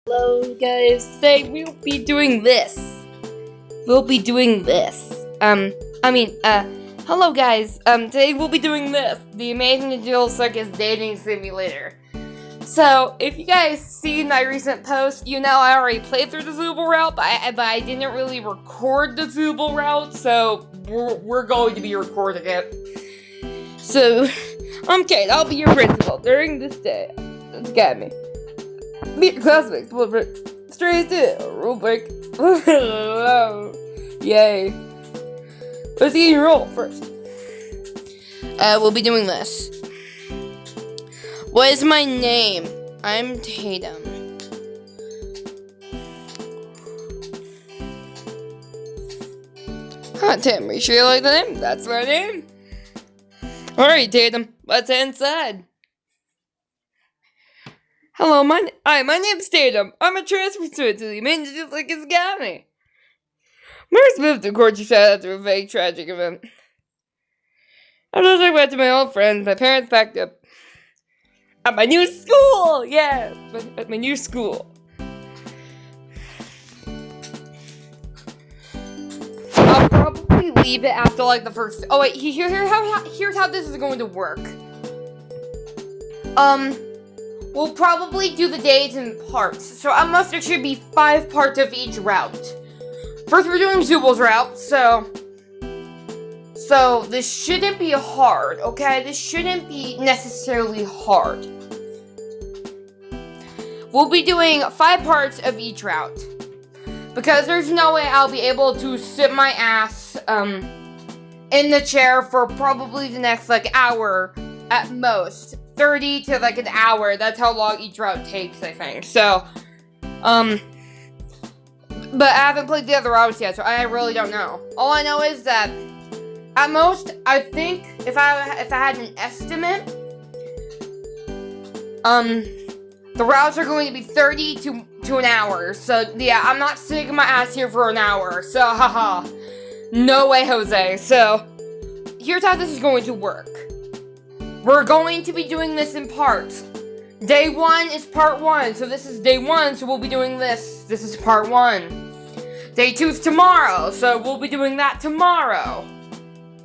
Hello guys, today we'll be doing this. Hello guys, today we'll be doing this. The Amazing Digital Circus Dating Simulator. So, if you guys seen my recent post, you know I already played through the zooble route, but I didn't really record the zooble route, so we're going to be recording it. So, I'm Kate, I'll be your principal during this day. Let's get me. Meet your classmates, straight to rule break. Yay. Let's see you roll first. We'll be doing this. What is my name? I'm Tatum. Huh, Tim, are you sure you like the name? That's my name. Alright, Tatum, let's head inside. Hello, my name's Tatum. I'm a transfer student to the Amazing Digital Circus Academy. First moved to Courtship after a vague tragic event. After I went to my old friends, my parents packed up. At my new school! Yeah, at my new school. I'll probably leave it after like the first. Oh wait, here's how this is going to work. We'll probably do the days in parts. So almost there should be 5 parts of each route. First, we're doing Zooble's route, so this shouldn't be hard, okay? This shouldn't be necessarily hard. We'll be doing 5 parts of each route. Because there's no way I'll be able to sit my ass, in the chair for probably the next, hour at most. 30 to, an hour. That's how long each route takes, I think. So, but I haven't played the other routes yet, so I really don't know. All I know is that, at most, I think, if I had an estimate, the routes are going to be 30 to an hour. So, yeah, I'm not sitting my ass here for an hour. So, haha. No way, Jose. So, here's how this is going to work. We're going to be doing this in parts. Day 1 is part 1, so this is day 1, so we'll be doing this. This is part 1. Day 2 is tomorrow, so we'll be doing that tomorrow.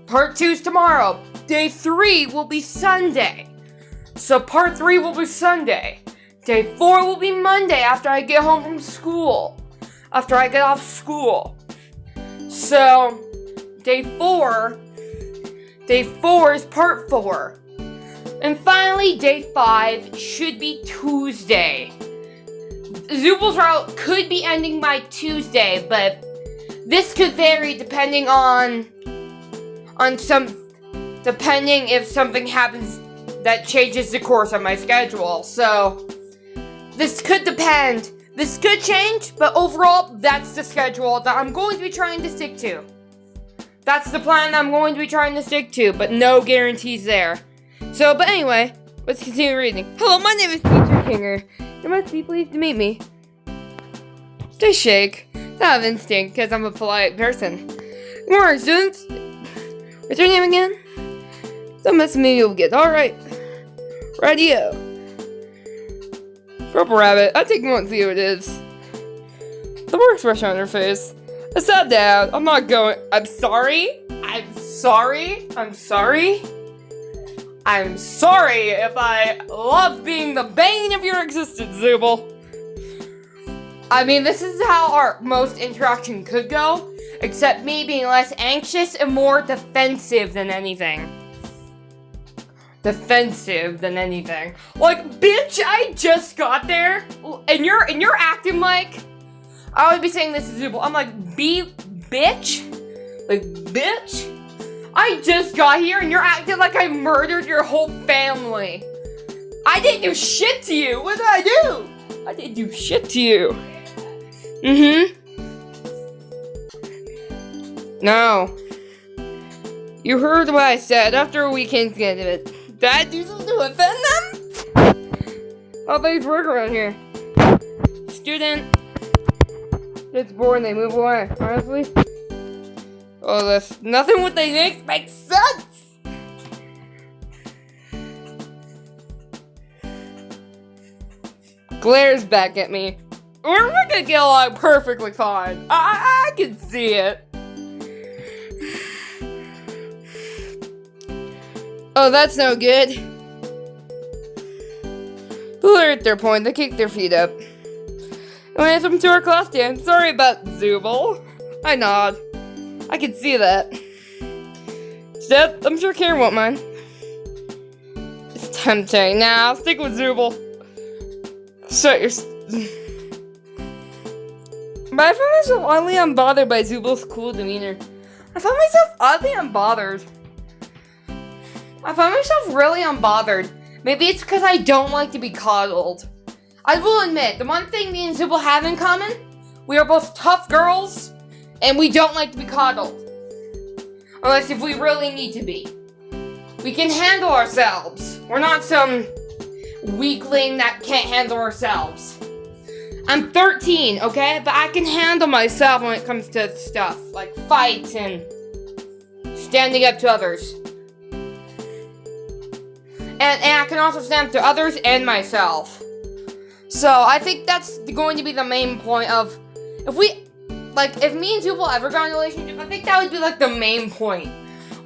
Part 2 is tomorrow. Day 3 will be Sunday. So part 3 will be Sunday. Day 4 will be Monday after I get home from school. After I get off school. So, day 4 is part 4. And finally, day 5 should be Tuesday. Zooble's route could be ending by Tuesday, but this could vary depending depending if something happens that changes the course of my schedule. So, this could depend. This could change, but overall, that's the schedule that I'm going to be trying to stick to. That's the plan I'm going to be trying to stick to, but no guarantees there. So, but anyway, let's continue reading. Hello, my name is Teacher Kinger. You must be pleased to meet me. They shake. I have instinct, because I'm a polite person. Good morning, students. What's your name again? Don't mess with me, you'll get. Alright. Radio. Purple Rabbit. I think you won't see who it is. The work expression on her face. I sat down. I'm not going. I'm sorry. I'm sorry if I love being the bane of your existence, Zooble. I mean, this is how our most interaction could go, except me being less anxious and more defensive than anything. Like, bitch, I just got there, and you're acting like, I would be saying this to Zooble, I'm like, bitch? Like, bitch? I just got here and you're acting like I murdered your whole family. I didn't do shit to you. What did I do? I didn't do shit to you. No. You heard what I said after a weekend's end of it. Did I do something to offend them? How things work around here? Student gets bored and they move away, honestly. Oh, this nothing what they make makes sense. Glares back at me. we're not gonna get along perfectly fine. I can see it. Oh, that's no good. People are at their point. They kick their feet up. Welcome to our class dance. Sorry about zooble. I nod. I can see that. Steph, I'm sure Karen won't mind. It's tempting. Nah, I'll stick with zooble. Shut your... But I found myself oddly unbothered by Zooble's cool demeanor. I found myself oddly unbothered. I found myself really unbothered. Maybe it's because I don't like to be coddled. I will admit, the one thing me and Zooble have in common, we are both tough girls, and we don't like to be coddled. Unless if we really need to be. We can handle ourselves. We're not some weakling that can't handle ourselves. I'm 13, okay? But I can handle myself when it comes to stuff, like fights and standing up to others. And I can also stand up to others and myself. So I think that's going to be the main point of, if me and Zooble ever got in a relationship, I think that would be like the main point.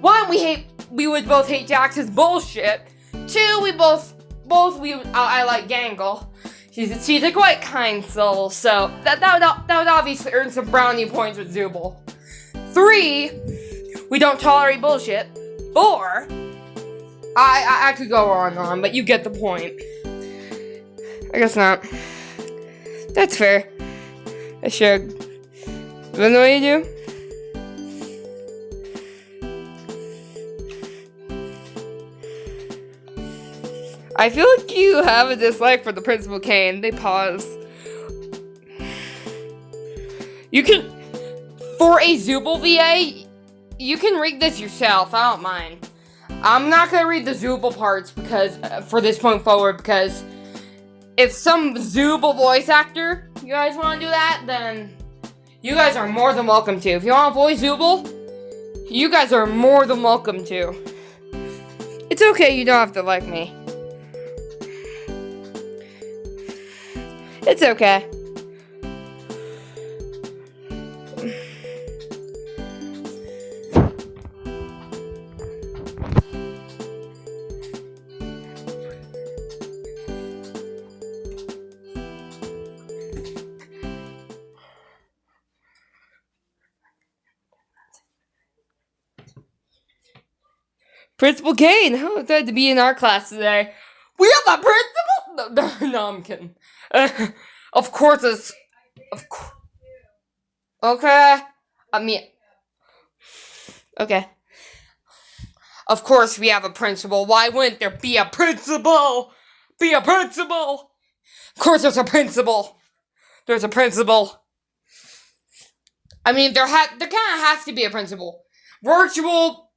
One, we would both hate Jax's bullshit. Two, I like Gangle. She's a quite kind soul, so that would obviously earn some brownie points with Zooble. 3, we don't tolerate bullshit. 4, I could go on and on, but you get the point. I guess not. That's fair. I should. Isn't that what you do? I feel like you have a dislike for the Principal Kane. They pause. You can, for a Zooble VA, you can read this yourself. I don't mind. I'm not gonna read the Zooble parts because for this point forward, because if some Zooble voice actor, you guys want to do that, then you guys are more than welcome to. If you want to voice Zooble, you guys are more than welcome to. It's okay. You don't have to like me. It's okay. Principal Kane, how excited to be in our class today. We have a principal? No, I'm kidding. Of course it's... Okay. Okay. Of course we have a principal. Why wouldn't there be a principal? Be a principal! Of course there's a principal. There's a principal. I mean, there kind of has to be a principal. Virtual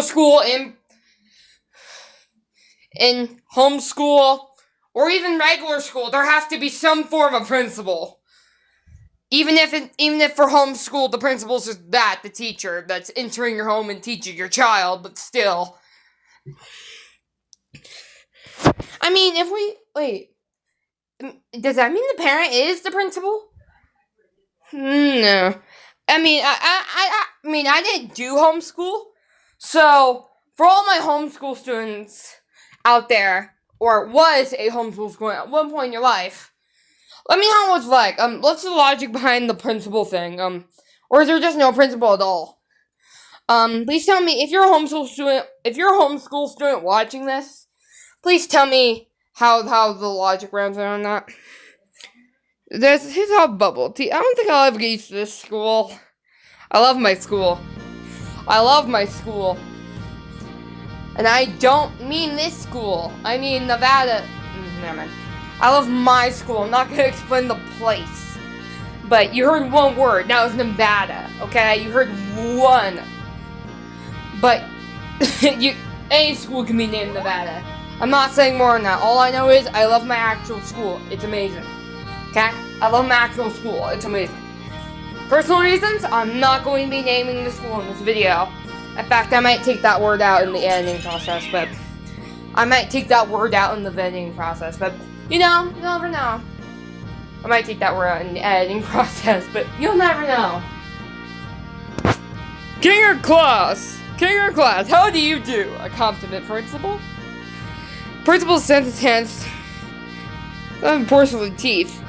school in homeschool, or even regular school, there has to be some form of principal. Even if for homeschool, the principal's just the teacher that's entering your home and teaching your child, but still. I mean, does that mean the parent is the principal? No. I mean, I didn't do homeschool, so for all my homeschool students out there, or was a homeschool student at one point in your life, let me know what it's like. What's the logic behind the principal thing? Or is there just no principal at all? Please tell me if you're a homeschool student. If you're a homeschool student watching this, please tell me how the logic runs around that. Here's how bubble tea. I don't think I'll ever get used to this school. I love my school. And I don't mean this school. I mean Nevada. Never mind. I love my school. I'm not gonna explain the place. But you heard one word. That was Nevada. Okay? You heard one. But any school can be named Nevada. I'm not saying more than that. All I know is I love my actual school. It's amazing. Okay? I love my actual school. It's amazing. Personal reasons, I'm not going to be naming the school in this video. In fact, I might take that word out in the editing process, but... you know, you never know. I might take that route in the editing process, but you'll never know. King or class? King or class, how do you do? A compliment, principal? Principal sentence. Porcelain teeth.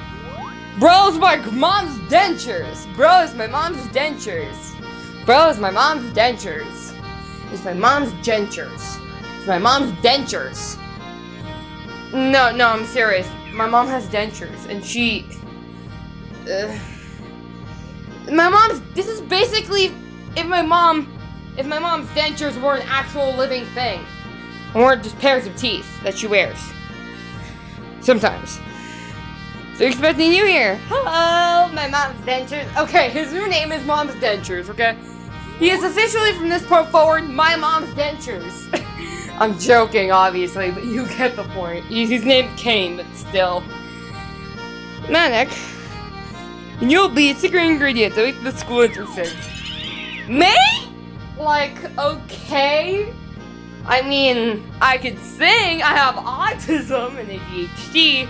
Bro's my mom's dentures. Bro is my mom's dentures. Bro is my mom's dentures. It's my mom's dentures. It's my mom's dentures. No, I'm serious. My mom has dentures, and she... my mom's... This is basically if my mom's dentures were an actual living thing. And weren't just pairs of teeth that she wears. Sometimes. So expecting you here. Hello, my mom's dentures. Okay, his new name is Mom's Dentures, okay? He is officially from this point forward, my mom's dentures. I'm joking, obviously, but you get the point. He's named Kane, but still. Manic. And you'll be a secret ingredient to make the school interesting. Me? Like, okay. I mean, I can sing, I have autism and ADHD.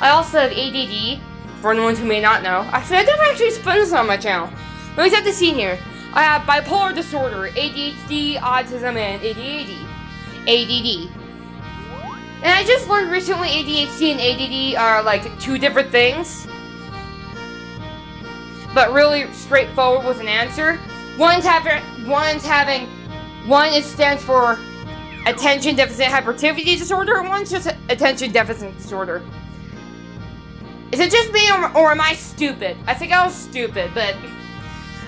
I also have ADD, for anyone who may not know. Actually, I never actually spun this on my channel. Let me set the scene here. I have bipolar disorder, ADHD, autism, and ADD. And I just learned recently ADHD and ADD are like two different things. But really straightforward with an answer. One stands for attention deficit hyperactivity disorder, and one's just attention deficit disorder. Is it just me, or am I stupid? I think I was stupid, but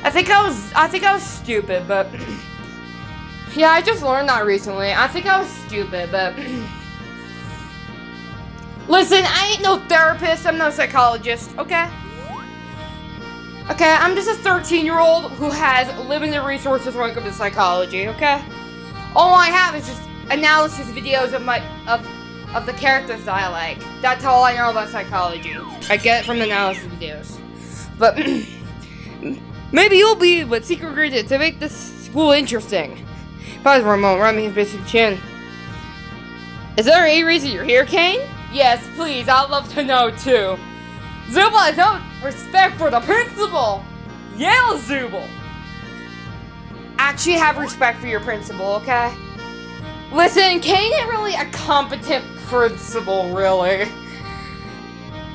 I think I was stupid, but yeah, I just learned that recently. I think I was stupid, but listen, I ain't no therapist. I'm no psychologist. Okay. Okay, I'm just a 13-year-old who has limited resources when it comes to psychology. Okay. All I have is just analysis videos of the characters that I like. That's all I know about psychology. I get it from the analysis videos. But maybe you'll be what secret ingredient to make this school interesting. Pause for a moment, run me his basic chin. Is there any reason you're here, Kane? Yes, please, I'd love to know too. Zooble has no respect for the principal! Yale Zooble! Actually have respect for your principal, okay? Listen, Kane ain't really a competent principal, really.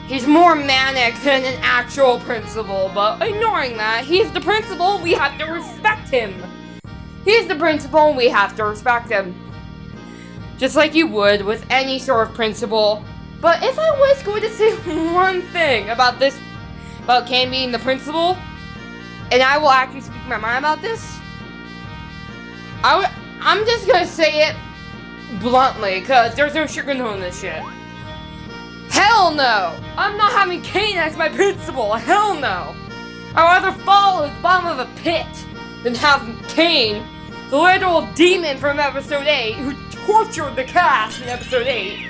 He's more manic than an actual principal, but ignoring that, he's the principal, we have to respect him. He's the principal, we have to respect him. Just like you would with any sort of principal. But if I was going to say one thing about Kane being the principal, and I will actually speak my mind about this, I'm just gonna say it bluntly, cause there's no sugarcoating this shit. Hell no! I'm not having Kane as my principal, hell no! I'd rather fall at the bottom of a pit than have Kane, the literal demon from episode 8, who tortured the cast in episode 8,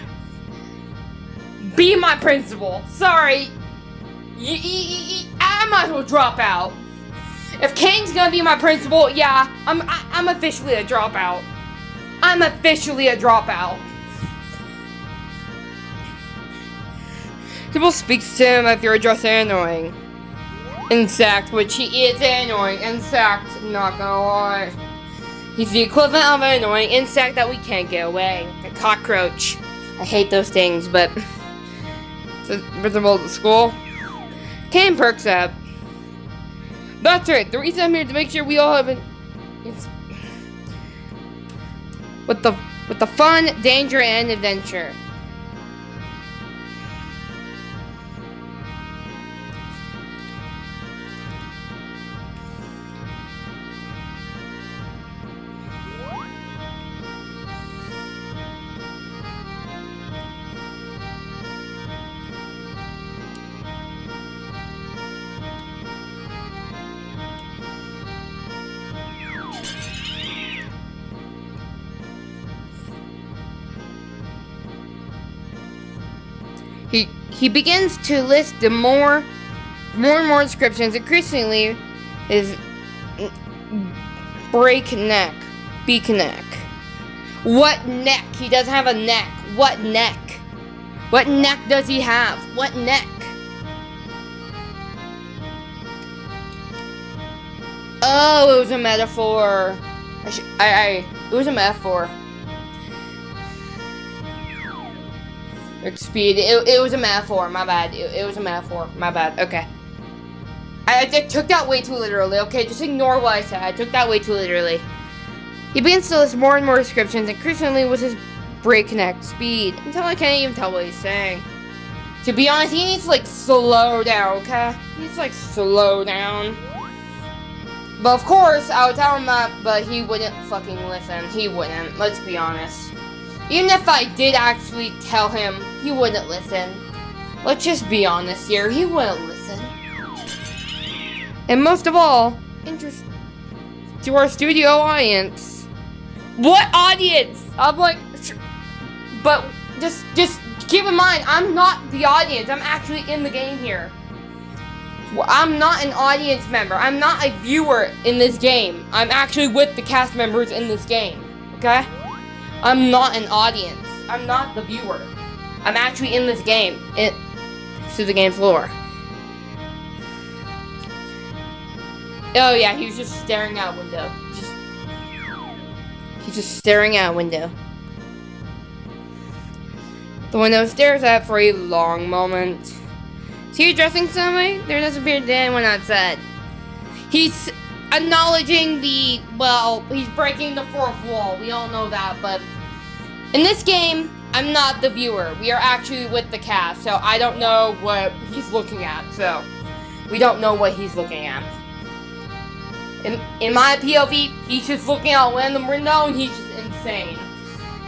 be my principal. Sorry. I might as well drop out. If Kane's gonna be my principal, yeah, I'm officially a dropout. I'm officially a dropout. People speaks to him if you're just annoying. Insect, which he is annoying. Insect, not gonna lie. He's the equivalent of an annoying insect that we can't get away. A cockroach. I hate those things, but the principal of the school. Kane perks up. That's right. The reason I'm here to make sure we all have with the fun, danger, and adventure. He begins to list the more and more descriptions. Increasingly, is breakneck, beakneck. What neck? He doesn't have a neck. What neck? What neck does he have? What neck? Oh, it was a metaphor. It was a metaphor. Speed. It was a metaphor. My bad. It was a metaphor. My bad. Okay. I took that way too literally. Okay, just ignore what I said. I took that way too literally. He begins to list more and more descriptions, increasingly with his breakneck speed, until I can't even tell what he's saying. To be honest, he needs to, like, slow down, okay? He needs to, like, slow down. But of course, I would tell him that, but he wouldn't fucking listen. He wouldn't, let's be honest. Even if I did actually tell him, he wouldn't listen. Let's just be honest here, he wouldn't listen. And most of all, interest to our studio audience. What audience? I'm like, but just keep in mind, I'm not the audience. I'm actually in the game here. I'm not an audience member. I'm not a viewer in this game. I'm actually with the cast members in this game. Okay? I'm not an audience. I'm not the viewer. I'm actually in this game. To the game's lore. Oh yeah, he was just staring out a window. He's just staring out a window. The window stares at for a long moment. Is he addressing somebody? There doesn't appear to be anyone outside. He's acknowledging the, well, he's breaking the fourth wall. We all know that, but in this game, I'm not the viewer. We are actually with the cast, so I don't know what he's looking at, so we don't know what he's looking at. In my POV, he's just looking out a random window and he's just insane.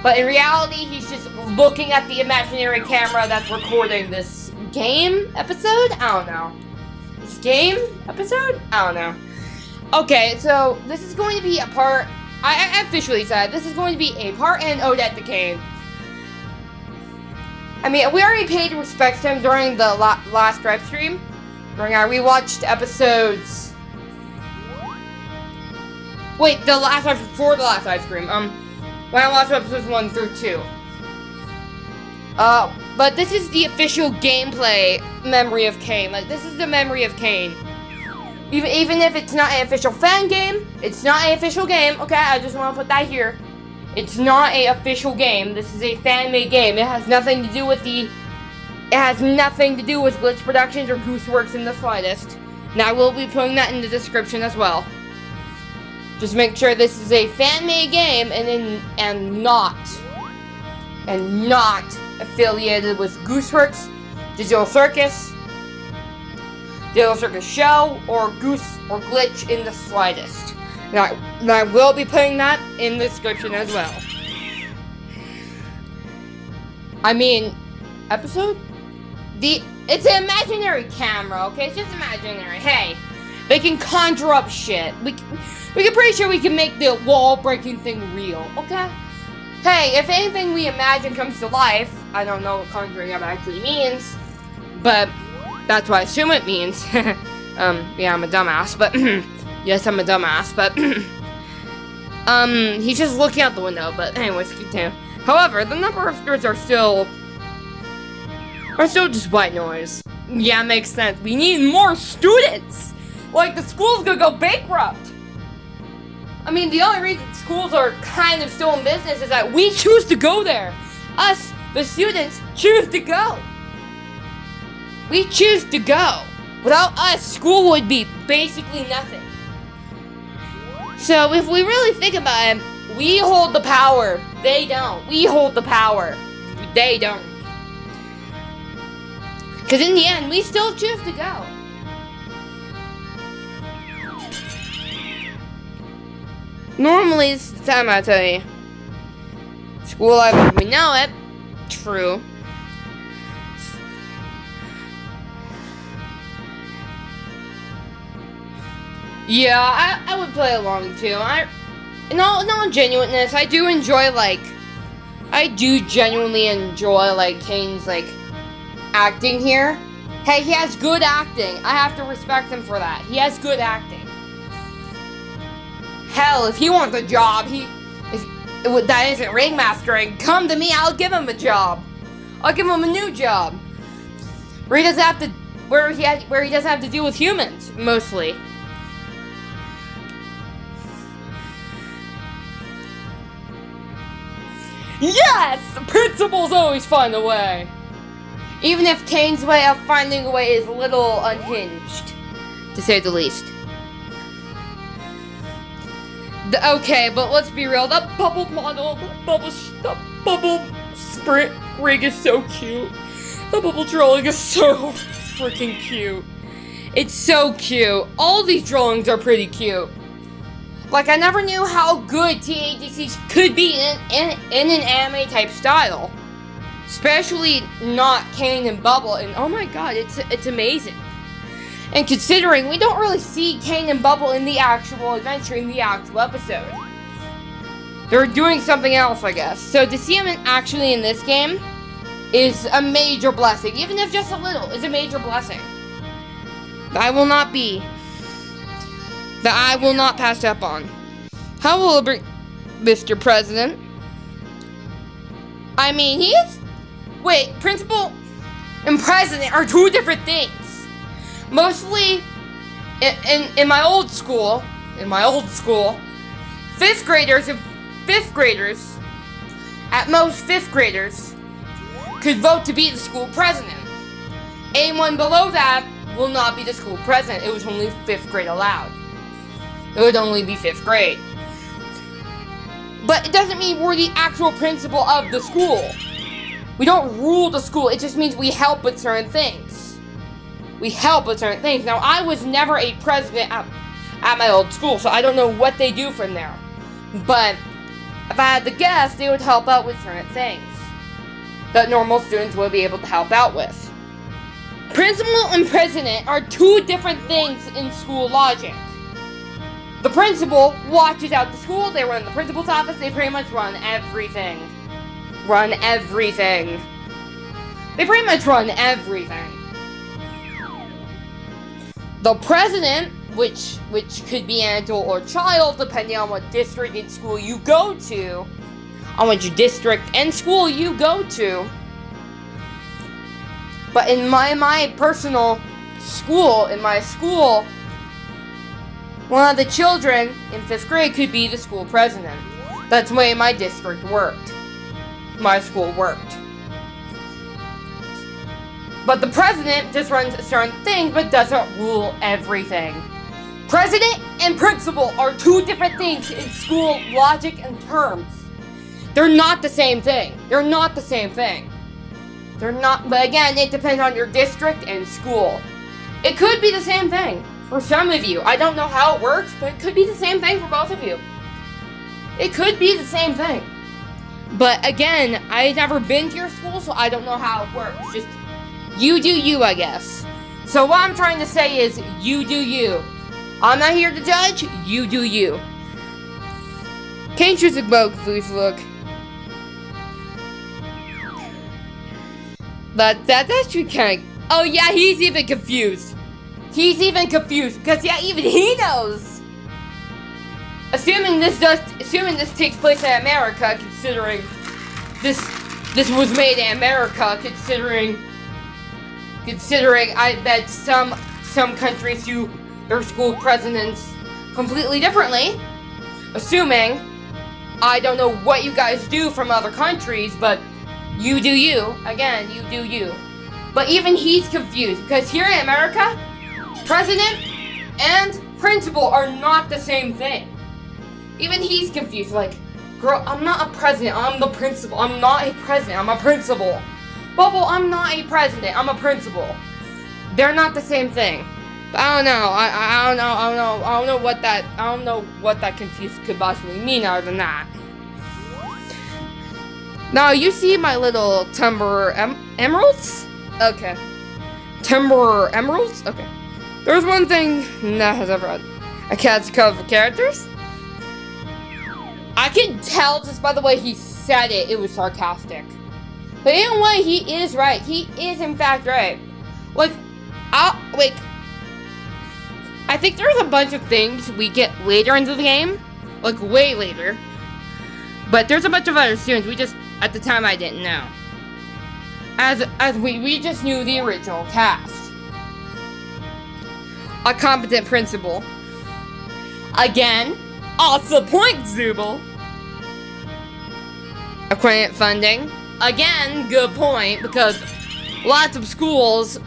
But in reality, he's just looking at the imaginary camera that's recording this game episode? I don't know. This game episode? I don't know. Okay, so this is going to be a part, I officially said, this is going to be a part in Odette the Game. I mean, we already paid respect to him during the last Stripe stream. During our rewatched episodes. Wait, before the last live stream. When I watched episodes 1 through 2. But this is the official gameplay memory of Kane. Like, this is the memory of Kane. Even if it's not an official fan game, it's not an official game, okay? I just want to put that here. It's not an official game. This is a fan-made game. It has nothing to do with Glitch Productions or Gooseworks in the slightest. And I will be putting that in the description as well. Just make sure this is a fan-made game and not affiliated with Gooseworks, Digital Circus Show, or Goose or Glitch in the slightest. And I will be putting that in the description as well. I mean, episode? It's an imaginary camera, okay? It's just imaginary. Hey, they can conjure up shit. We're pretty sure we can make the wall-breaking thing real, okay? Hey, if anything we imagine comes to life, I don't know what conjuring up actually means, but that's what I assume it means. Yeah, I'm a dumbass, but yes, I'm a dumbass, but he's just looking out the window, but anyways, continue. However, the number of skirts are still just white noise. Yeah, makes sense. We need more students! Like, the school's gonna go bankrupt! I mean, the only reason schools are kind of still in business is that we choose to go there. Us, the students, choose to go. We choose to go. Without us, school would be basically nothing. So, if we really think about it, we hold the power. They don't. We hold the power. They don't. Because in the end, we still choose to go. Normally, it's the time I tell you. School life as we know it. True. Yeah, I would play along too. In all genuineness, I do genuinely enjoy, Kane's, acting here. Hey, he has good acting. I have to respect him for that. He has good acting. Hell, if he wants a job, that isn't ringmastering, come to me, I'll give him a job. I'll give him a new job. Where he doesn't have to deal with humans, mostly. Yes! Principals always find a way. Even if Kane's way of finding a way is a little unhinged, to say the least. Okay, but let's be real. The bubble model, the bubble sprint rig is so cute. The bubble drawing is so freaking cute. It's so cute. All these drawings are pretty cute. Like, I never knew how good TADCs could be in an anime type style. Especially not Kane and Bubble, and oh my god, it's amazing. And considering we don't really see Kane and Bubble in the actual adventure, in the actual episode. They're doing something else, I guess. So to see them actually in this game is a major blessing. Even if just a little, is a major blessing. That I will not pass up on. How will it be, Mr. President? I mean, he is... Wait, principal and president are two different things. Mostly, in my old school, fifth graders, at most fifth graders, could vote to be the school president. Anyone below that will not be the school president. It was only fifth grade allowed. It would only be fifth grade. But it doesn't mean we're the actual principal of the school. We don't rule the school, it just means we help with certain things. Now, I was never a president at my old school, so I don't know what they do from there. But if I had to guess, they would help out with certain things that normal students would be able to help out with. Principal and president are two different things in school logic. The principal watches out the school, they run the principal's office, they pretty much run everything. They pretty much run everything. The president, which could be an adult or child, depending on what district and school you go to, on which district and school you go to. But in my personal school, one of the children in 5th grade could be the school president. That's the way my district worked. My school worked. But the president just runs certain things, but doesn't rule everything. President and principal are two different things in school logic and terms. They're not the same thing. But again, it depends on your district and school. It could be the same thing for some of you. I don't know how it works, but it could be the same thing for both of you. It could be the same thing. But again, I've never been to your school, so I don't know how it works. Just, you do you, I guess. So what I'm trying to say is, you do you. I'm not here to judge, you do you. Can't choose a boat, please look. That's actually kind of... Oh yeah, he's even confused. Because yeah, even he knows. Assuming this takes place in America, considering this was made in America, considering I bet some countries do their school presidents completely differently. Assuming, I don't know what you guys do from other countries, but you do you. Again, you do you. But even he's confused, because here in America, president and principal are not the same thing. Even he's confused, like, girl, I'm not a president, I'm the principal. I'm not a president, I'm a principal. Bubble, I'm not a president, I'm a principal. They're not the same thing. But I don't know, I don't know what that confused could possibly mean other than that. Now, you see my little timber emeralds? Okay. Timber emeralds? Okay. There's one thing that has ever had a cat's cover of characters. I can tell just by the way he said it, it was sarcastic. But in a way, he is right. He is in fact right. I think there's a bunch of things we get later into the game. Like, way later. But there's a bunch of other students we just, at the time, I didn't know. As we just knew the original cast. A competent principal. Again, awesome point, Zooble. Equipment funding. Again, good point, because lots of schools,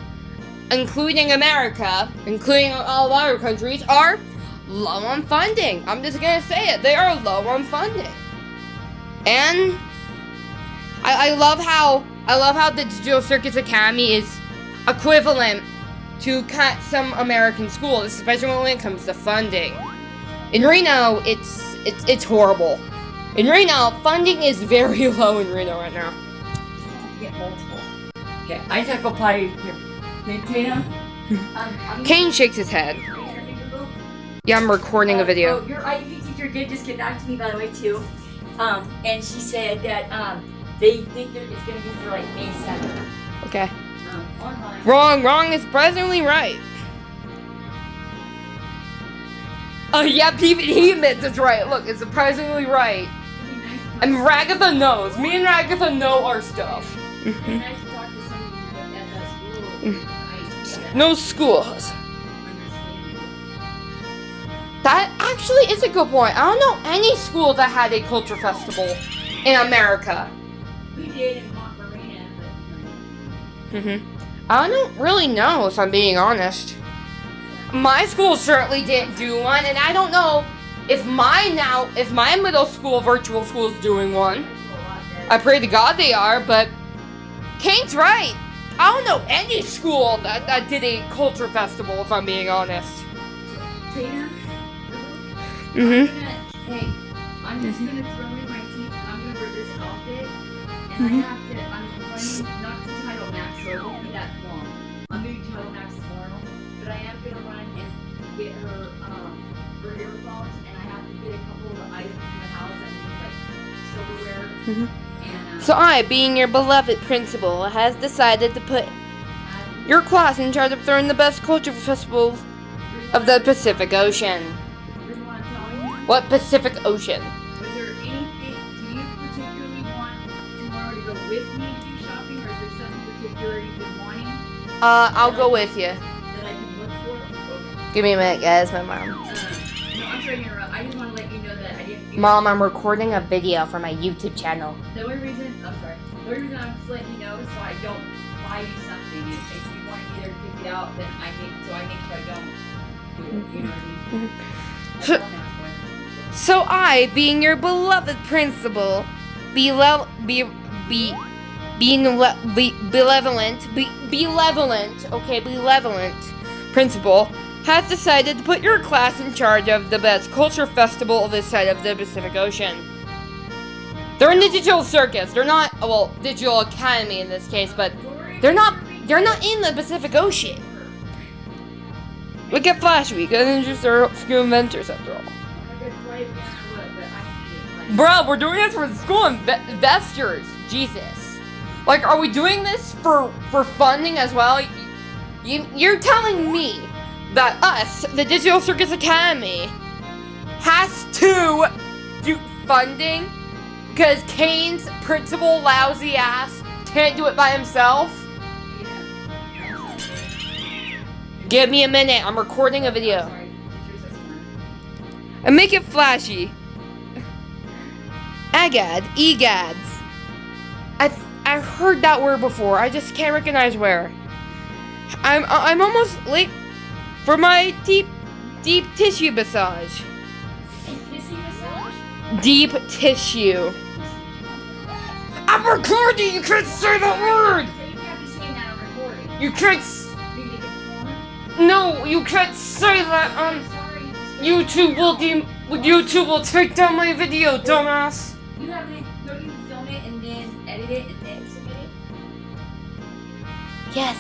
including America, including all of our countries, are low on funding. I'm just gonna say it. They are low on funding. And I love how the Digital Circus Academy is equivalent to some American schools, especially when it comes to funding. In Reno, it's horrible. In Reno, funding is very low in Reno right now. Get multiple. Okay, I just have to apply your name, Tina. Kane shakes his head. Yeah, I'm recording a video. Oh, your IEP teacher did just get back to me, by the way, too. And she said that they think that it's gonna be for like May 7th. Okay. Online. Wrong is presently right. Oh yeah, he admits it's right. Look, it's surprisingly right. And Ragatha knows. Me and Ragatha know our stuff. It'd be nice to talk to somebody at that school. No schools. That actually is a good point. I don't know any school that had a culture festival in America. We did in Montmarina, but I don't really know, if I'm being honest. My school certainly didn't do one, and I don't know if my middle school virtual school is doing one. I pray to God they are, but Kane's right. I don't know any school that did a culture festival, if I'm being honest. Tina? Hey, I'm just gonna throw in my teeth. I'm gonna wear this outfit, and I'm running not to Title Max, so it won't be that long. I'm gonna do Title Max tomorrow, but I am gonna run and get her earphones, and I have to get a couple of the items in the house that need like silverware. And, So I, being your beloved principal, has decided to put your class in charge of throwing the best culture festival of the Pacific Ocean. What Pacific Ocean? Was there anything, do you particularly want tomorrow to go with me to do shopping, or is there something particular you've been wanting? I'll go with you. That I can look for? Okay. Give me a minute, guys, my mom. No, I'm sorry to interrupt. I just want to let you know that I didn't... Mom, I'm recording a video for my YouTube channel. The only reason I'm just letting you know so I don't buy you something. If you want to be there to pick it out, then I make sure I don't do it. You know what I mean? That's all I'm asking. So I, being your beloved principal, benevolent, principal, has decided to put your class in charge of the best culture festival of this side of the Pacific Ocean. They're in the Digital Circus. They're not, well, Digital Academy in this case, but they're not in the Pacific Ocean. Look at Flash Week, and just their school inventors after all. Bro, we're doing this for the school investors. Jesus. Like, are we doing this for funding as well? You're telling me that us, the Digital Circus Academy, has to do funding because Kane's principal lousy ass can't do it by himself? Give me a minute. I'm recording a video. And make it flashy. Egads. I've heard that word before. I just can't recognize where. I'm almost late for my deep tissue massage. Deep tissue. I'm recording. You can't say that word. You can't. No, you can't say that on YouTube. YouTube will take down my video, dumbass. Don't you film it and then edit it and then submit it? Yes.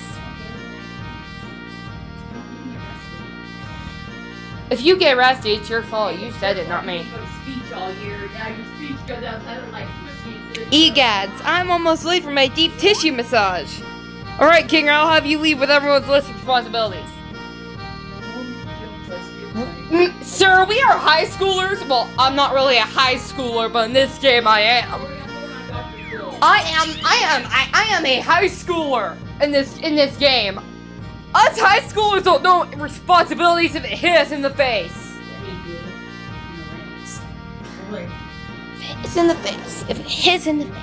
If you get arrested, it's your fault. You said it, not me. You go to speech all year. Now your speech goes outside of like Egads, I'm almost late for my deep tissue massage. Alright, King, I'll have you leave with everyone's list of responsibilities. Sir, we are high schoolers. Well, I'm not really a high schooler, but in this game I am. I am a high schooler in this game. Us high schoolers don't know responsibilities if it hit us in the face. hits in the face. If it hits in the face.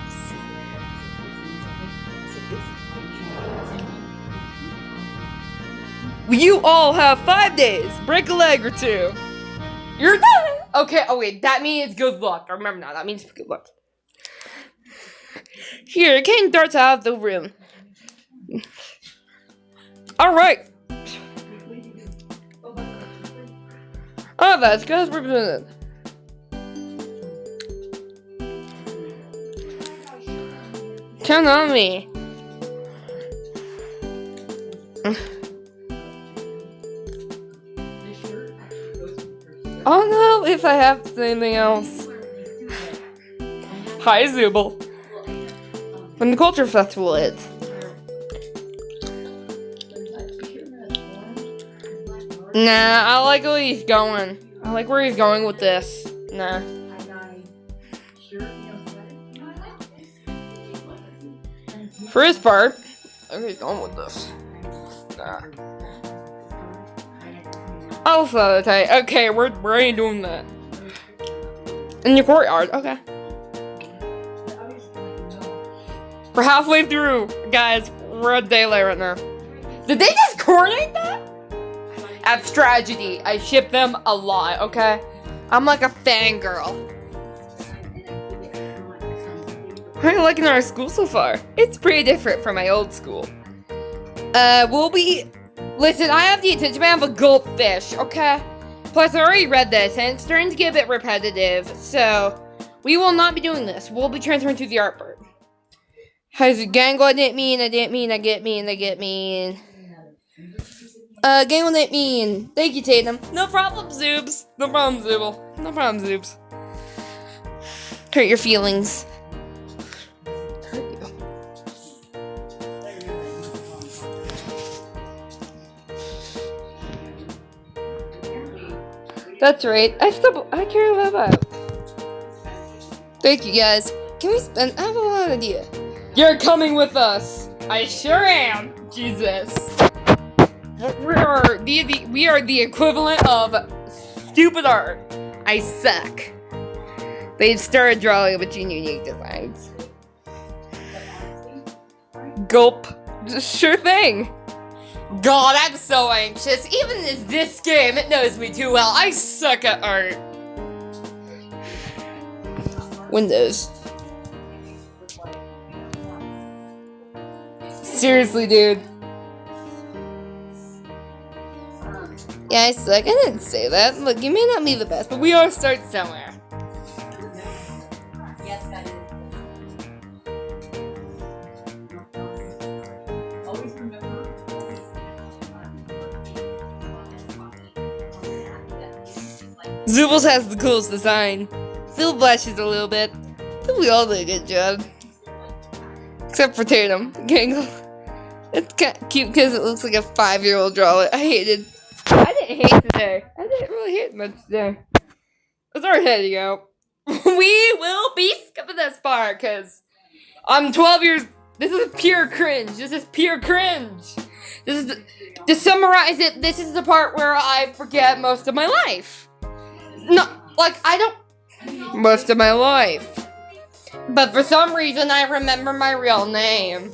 You all have 5 days. Break a leg or 2. You're done. Okay, oh wait, that means good luck. I remember now, that means good luck. Here, King darts out of the room. Alright. Oh, that's good. Represented. Count on me. I don't know if I have anything else. Hi, zooble. When the culture festival is. Nah, I like where he's going. I like where he's going with this. Nah. For his part, okay, he's going with this. Nah. Also, okay, we're already doing that. In your courtyard, okay. We're halfway through, guys. We're at daylight right now. Did they just coordinate that? That's tragedy. I ship them a lot, okay? I'm like a fangirl. How are you liking our school so far? It's pretty different from my old school. Listen, I have the attention span of a goldfish, okay? Plus, I already read this, and it's starting to get a bit repetitive, so we will not be doing this. We'll be transferring to the art part. How's it, Gangle? I get mean. Gangle didn't mean. Thank you, Tatum. No problem, Zoobs. No problem, Zooble. No problem, Zoobs. Hurt your feelings. Hurt you. That's right. I care about it. Thank you, guys. Can we spend? I have a lot of idea. You're coming with us. I sure am. Jesus. We are the equivalent of stupid art. I suck. They've started drawing between unique designs. Gulp. Sure thing. God, I'm so anxious. Even in this game, it knows me too well. I suck at art. Windows. Seriously, dude. Yeah, I suck. I didn't say that. Look, you may not be the best, but we all start somewhere. Zoobles has the coolest design. Still blushes a little bit. But we all did a good job. Except for Tatum. Gangle. It's kind of cute because it looks like a 5-year-old draw it. I didn't hate today. I didn't really hate much today. It's our heading out. We will be skipping this part because I'm 12 years. This is pure cringe. To summarize it, this is the part where I forget most of my life. No, like, I don't. Most of my life. But for some reason, I remember my real name.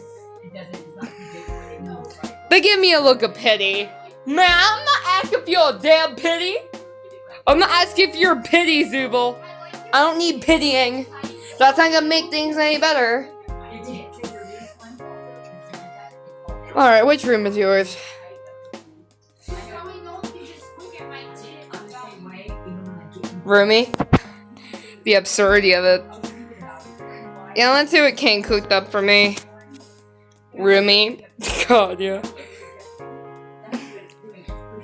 They give me a look of pity. Man, I'm not asking for your damn pity. I'm not asking for your pity, Zooble. I don't need pitying. That's not gonna make things any better. Alright, which room is yours? Roomy? The absurdity of it. Yeah, let's see what King cooked up for me. Roomy? God, yeah.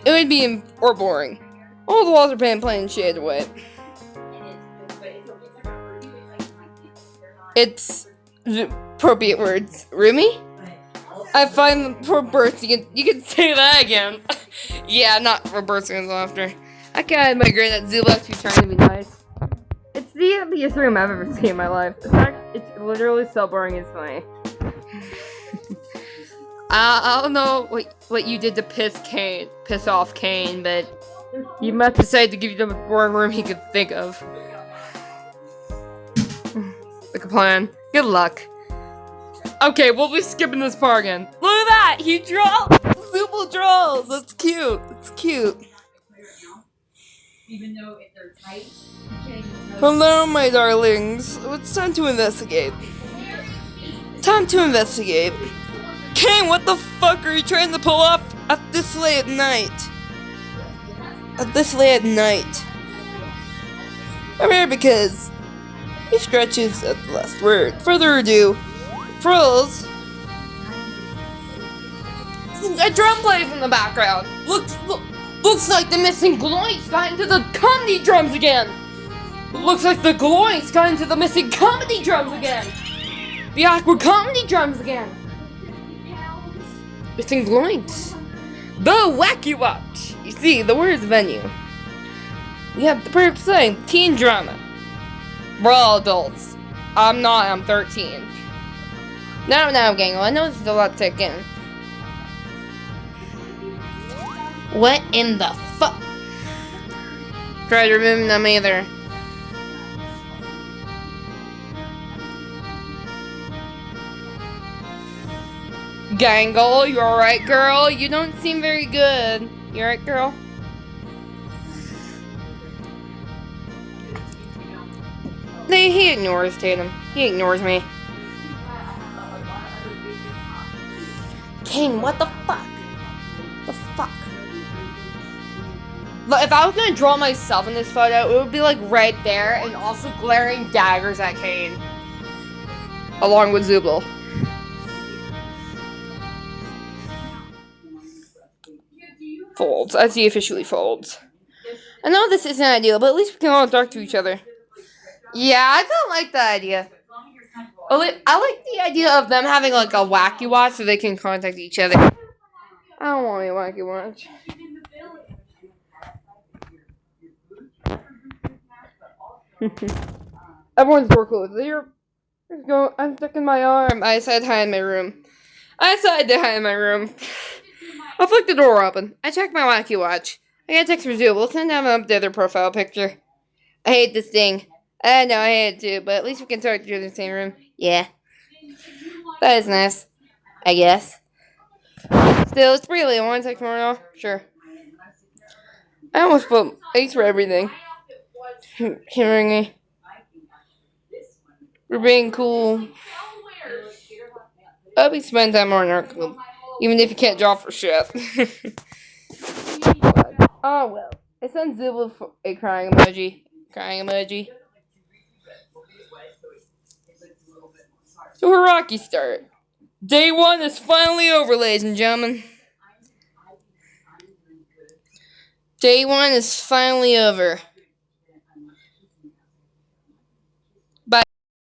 It would be or boring. All the walls are plain shade away. It's appropriate words. Roomy? I find the poor birds. You can say that again. Yeah, not for birds and laughter. I can't migrate that Zooble actually trying to be nice. It's the happiest room I've ever seen in my life. In fact, it's literally so boring it's funny. I don't know what you did to piss off Kane, but he must decide to give you the boring room he could think of. like a plan. Good luck. Okay, we'll be skipping this part again. Look at that! He draws! Zooble draws! That's cute. It's cute. Even though if they're tight, you can't even tell. Hello, my darlings. It's time to investigate. Time to investigate. Kane, what the fuck are you trying to pull off at this late at night? At this late at night. I'm here because he scratches at the last word. Further ado, pros. A drum plays in the background. Looks like the missing gloinks got into the comedy drums again. Looks like the gloinks got into the missing comedy drums again. The awkward comedy drums again. Missing gloinks. The Wacky Watch. You see, the word is venue. We have the perfect saying, teen drama. We're all adults. I'm not, I'm 13. Now, Gangle, I know this is a lot to take in. What in the fuck? Tried removing them either. Gangle, you alright, girl? You don't seem very good. You alright, girl? He ignores Tatum. He ignores me. Kane, what the fuck? The fuck? Look, if I was gonna draw myself in this photo, it would be like right there and also glaring daggers at Kane. Along with Zooble. Folds. I see officially folds. I know this isn't ideal, but at least we can all talk to each other. Yeah, I don't like that idea. I like the idea of them having like a Wacky Watch so they can contact each other. I don't want any Wacky Watch. Everyone's door closed. I'm stuck in my arm. I decided to hide in my room. I flicked the door open. I checked my Wacky Watch. I got a text from Zooble. Send them an updated profile picture. I hate this thing. I know, I hate it too, but at least we can talk to in the same room. Yeah. That is nice. I guess. Still, it's pretty late. Want to text more now? Sure. I almost put thanks for everything. Hearing me. We're being cool. I'll be spending time more in our club. Even if you can't draw for shit. Oh well. I sent Zooble a crying emoji. So a rocky start. Day 1 is finally over, ladies and gentlemen. Day 1 is finally over.